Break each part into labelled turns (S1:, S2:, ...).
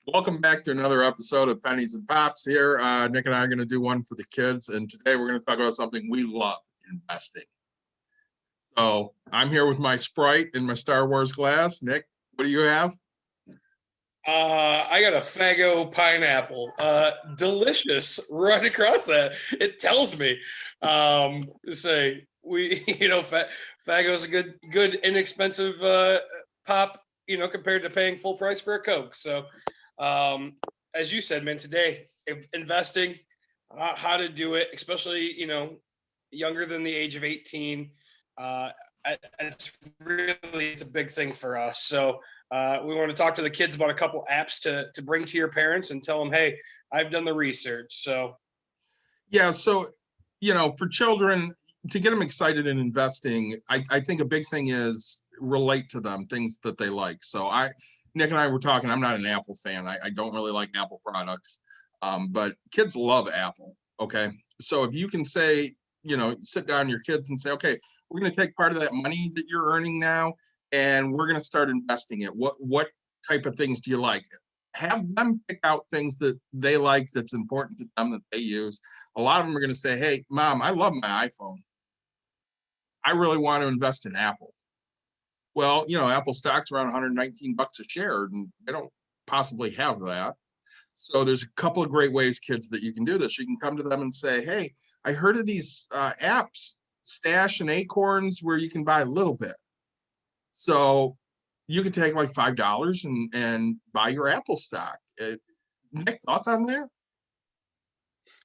S1: Welcome back to another episode of Pennies and Pops here. Nick and I are going to do one for the kids, and today we're going to talk about something we love, investing. So I'm here with my Sprite and my Star Wars glass. Nick, what do you have?
S2: I got a Fago pineapple. Delicious right across that. It tells me. To say we, Fago's a good inexpensive pop, compared to paying full price for a Coke. So, as you said, man, today investing, how to do it, especially younger than the age of 18. Uh, it's a big thing for us. So we want to talk to the kids about a couple apps to bring to your parents and tell them, hey, I've done the research. So
S1: Yeah, so, for children, to get them excited in investing, I think a big thing is relate to them, things that they like. So Nick and I were talking, I'm not an Apple fan. I don't really like Apple products, but kids love Apple. Okay. So if you can say, sit down your kids and say, okay, we're going to take part of that money that you're earning now, and we're going to start investing it. What type of things do you like? Have them pick out things that they like, that's important to them, that they use. A lot of them are going to say, hey, Mom, I love my iPhone. I really want to invest in Apple. Well, Apple stock's around 119 bucks a share, and they don't possibly have that. So there's a couple of great ways, kids, that you can do this. You can come to them and say, hey, I heard of these apps, Stash and Acorns, where you can buy a little bit. So you could take like $5 and buy your Apple stock. Nick, thoughts on that?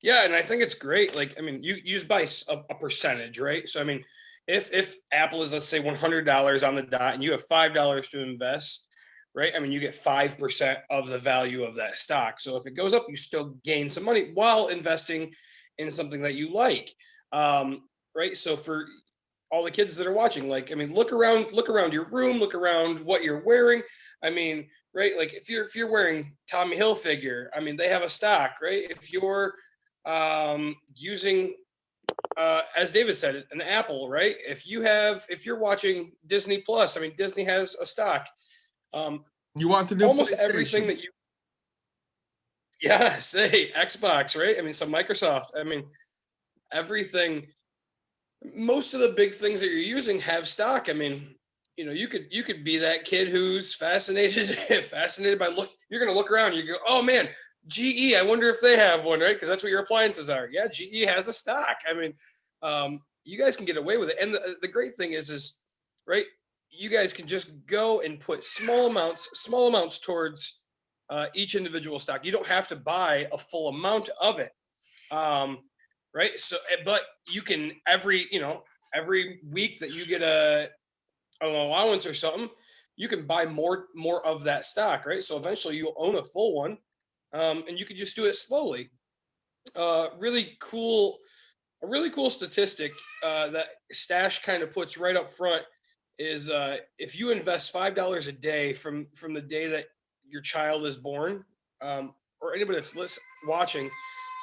S2: yeah, and I think it's great. Like, I mean, you use by a percentage, right? So I mean, if Apple is, let's say, $100 on the dot, and you have $5 to invest, right? I mean, you get 5% of the value of that stock. So if it goes up, you still gain some money while investing in something that you like. Right. So for all the kids that are watching, like, I mean, look around your room, look around what you're wearing. I mean, right, like if you're wearing Tommy Hilfiger, I mean, they have a stock, right? If you're using as David said, an Apple, right? If you're watching Disney Plus, I mean, Disney has a stock. um
S1: You want the new
S2: Almost everything
S1: PlayStation?
S2: that you yeah, say Xbox, right? I mean, some Microsoft, I mean, everything, most of the big things that you're using have stock. I mean, you could be that kid who's fascinated fascinated by look. You're gonna look around. You go, oh man, GE. I wonder if they have one, right? Because that's what your appliances are. Yeah, GE has a stock. I mean, you guys can get away with it. And the great thing is right. You guys can just go and put small amounts towards each individual stock. You don't have to buy a full amount of it. Um, right. So, but you can every week that you get an allowance or something, you can buy more of that stock, right? So eventually you'll own a full one, and you can just do it slowly. Really cool, a really cool statistic that Stash kind of puts right up front is if you invest $5 a day from the day that your child is born, or anybody that's watching,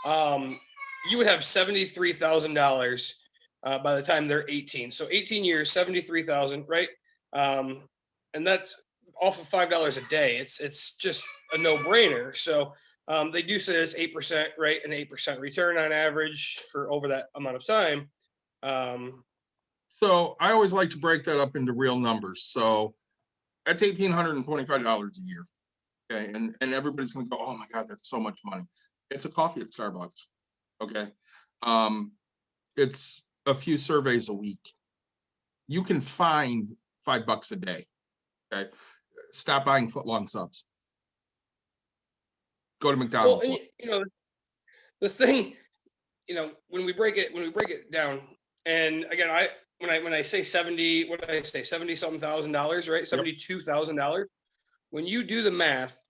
S2: um, you would have $73,000 by the time they're 18. So 18 years, 73,000, right? Um, and that's off of $5 a day. It's just a no brainer. So they do say it's 8%, right? An 8% return on average for over that amount of time. Um,
S1: So I always like to break that up into real numbers. So that's $1,825 a year. Okay. And everybody's going to go, oh my God, that's so much money. It's a coffee at Starbucks. Okay. Um, it's a few surveys a week. You can find $5 a day. Okay. Stop buying footlong subs. Go to
S2: well,
S1: McDonald's.
S2: and the thing, when we break it down, and again, when I say 70, what did I say, 70 something $1,000, right?
S1: Yep.
S2: $72,000. When you do the math,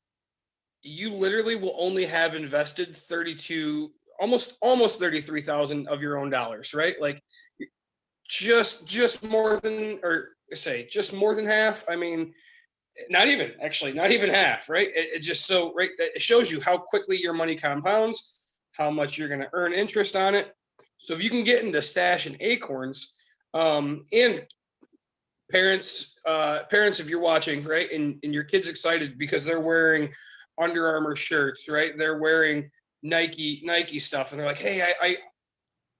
S2: you literally will only have invested 32, almost 33,000 of your own dollars, right? Like just more than, or say just more than half. I mean, not even half, right? It just, so right, it shows you how quickly your money compounds, how much you're going to earn interest on it. So if you can get into Stash and Acorns, and parents, if you're watching, right, and your kid's excited because they're wearing Under Armour shirts, right? They're wearing Nike stuff, and they're like, hey,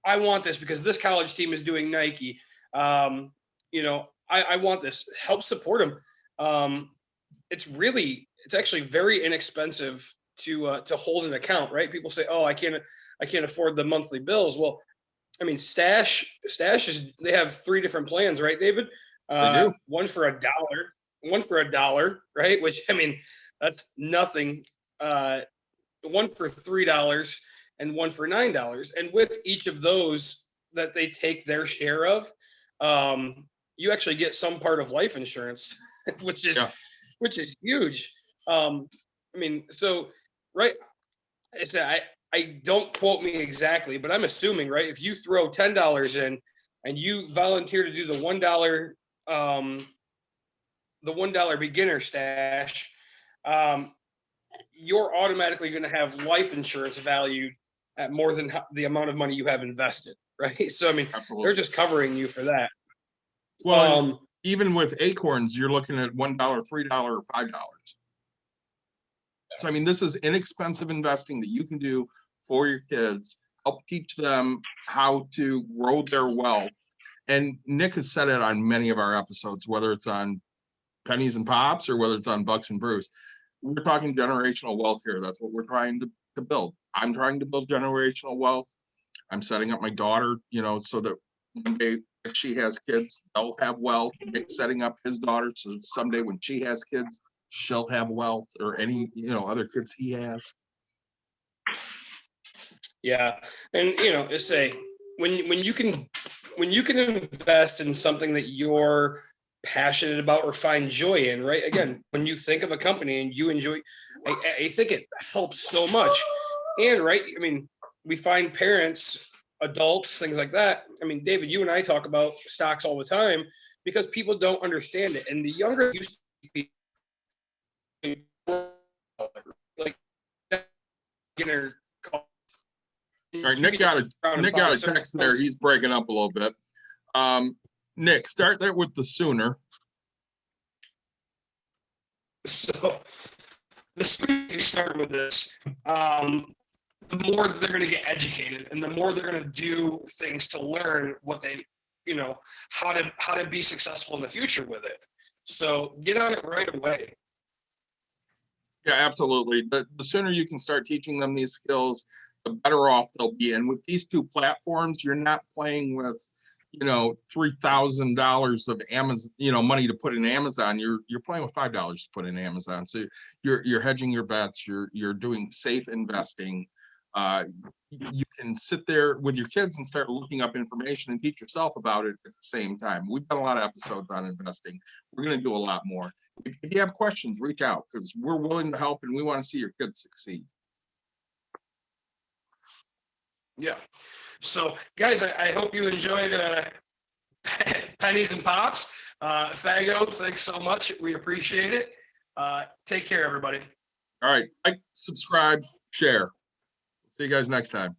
S2: I want this because this college team is doing Nike. I want this. Help support them. It's actually very inexpensive to hold an account, right? People say, oh, I can't afford the monthly bills. Well, I mean, Stash is, they have 3 different plans, right, David?
S1: They do.
S2: One for $1, right? Which, I mean, that's nothing. One for $3 and one for $9. And with each of those that they take their share of, you actually get some part of life insurance, which is huge. I mean, so right, I don't quote me exactly, but I'm assuming, right, if you throw $10 in and you volunteer to do the $1 beginner stash, you're automatically going to have life insurance valued at more than the amount of money you have invested, right? So I mean,
S1: Absolutely.
S2: they're just covering you for that.
S1: Well, even with Acorns, you're looking at $1, $3, or $5. So I mean, this is inexpensive investing that you can do for your kids. Help teach them how to grow their wealth. And Nick has said it on many of our episodes, whether it's on Pennies and Pops or whether it's on Bucks and Bruce. We're talking generational wealth here. That's what we're trying to build. I'm trying to build generational wealth. I'm setting up my daughter, so that one day if she has kids, they'll have wealth. Nick's setting up his daughter so someday when she has kids, she'll have wealth, or any other kids he has.
S2: Yeah, and say when you can invest in something that you're passionate about or find joy in, right? Again, when you think of a company and you enjoy, I think it helps so much. And right, I mean, we find parents, adults, things like that. I mean, David, you and I talk about stocks all the time because people don't understand it. And the younger you used to be, like beginner.
S1: All right, Nick got a text there. He's breaking up a little bit. Nick, start there with the sooner.
S2: So the sooner you start with this, the more they're going to get educated, and the more they're going to do things to learn what they, how to be successful in the future with it. So get on it right away.
S1: Yeah, absolutely. The sooner you can start teaching them these skills, the better off they'll be. And with these 2 platforms, you're not playing with, $3,000 of Amazon, money to put in Amazon. You're playing with $5 to put in Amazon. So you're hedging your bets. You're doing safe investing. You can sit there with your kids and start looking up information and teach yourself about it at the same time. We've done a lot of episodes on investing. We're going to do a lot more. If you have questions, reach out because we're willing to help and we want to see your kids succeed.
S2: Yeah. So, guys, I hope you enjoyed Pennies and Pops. Fago, thanks so much. We appreciate it. Take care, everybody.
S1: All right. Like, subscribe, share. See you guys next time.